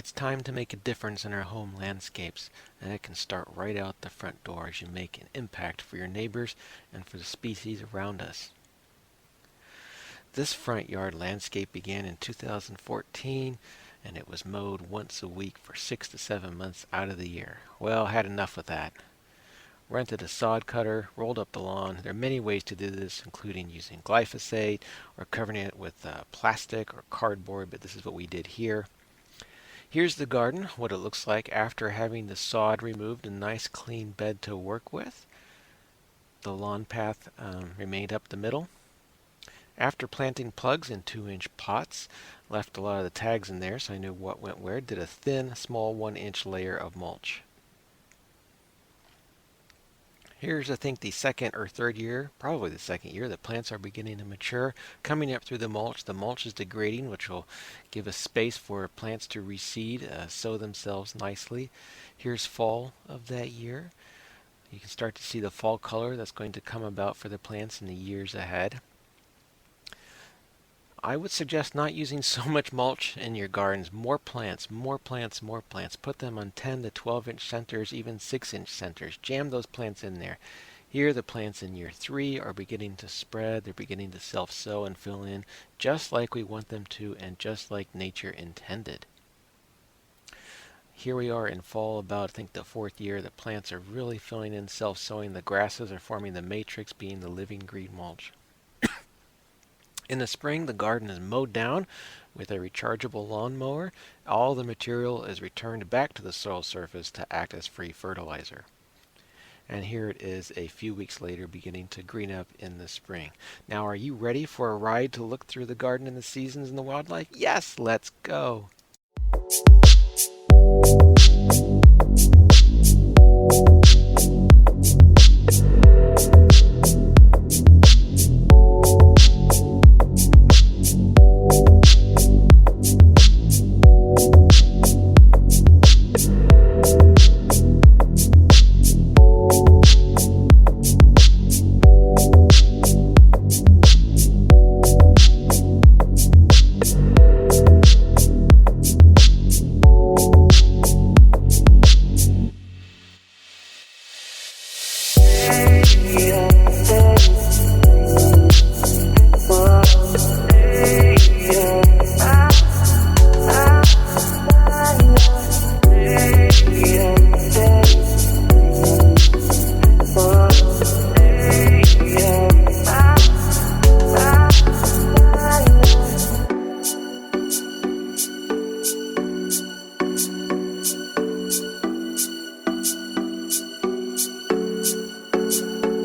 It's time to make a difference in our home landscapes, and it can start right out the front door as you make an impact for your neighbors and for the species around us. This front yard landscape began in 2014, and it was mowed once a week for 6 to 7 months out of the year. Well, had enough with that. Rented a sod cutter, rolled up the lawn. There are many ways to do this, including using glyphosate or covering it with plastic or cardboard, but this is what we did here. Here's the garden, what it looks like after having the sod removed, a nice clean bed to work with. The lawn path remained up the middle. After planting plugs in 2-inch pots, left a lot of the tags in there so I knew what went where, did a thin, small 1-inch layer of mulch. Here's, I think, the second or third year, probably the second year, the plants are beginning to mature, coming up through the mulch. The mulch is degrading, which will give us space for plants to reseed, sow themselves nicely. Here's fall of that year. You can start to see the fall color that's going to come about for the plants in the years ahead. I would suggest not using so much mulch in your gardens. More plants, more plants, more plants. Put them on 10 to 12-inch centers, even 6-inch centers. Jam those plants in there. Here, the plants in year 3 are beginning to spread. They're beginning to self-sow and fill in just like we want them to and just like nature intended. Here we are in fall, about I think the 4th year. The plants are really filling in, self-sowing. The grasses are forming the matrix, being the living green mulch. In the spring, the garden is mowed down with a rechargeable lawnmower. All the material is returned back to the soil surface to act as free fertilizer. And here it is a few weeks later, beginning to green up in the spring. Now, are you ready for a ride to look through the garden and the seasons and the wildlife? Yes, let's go.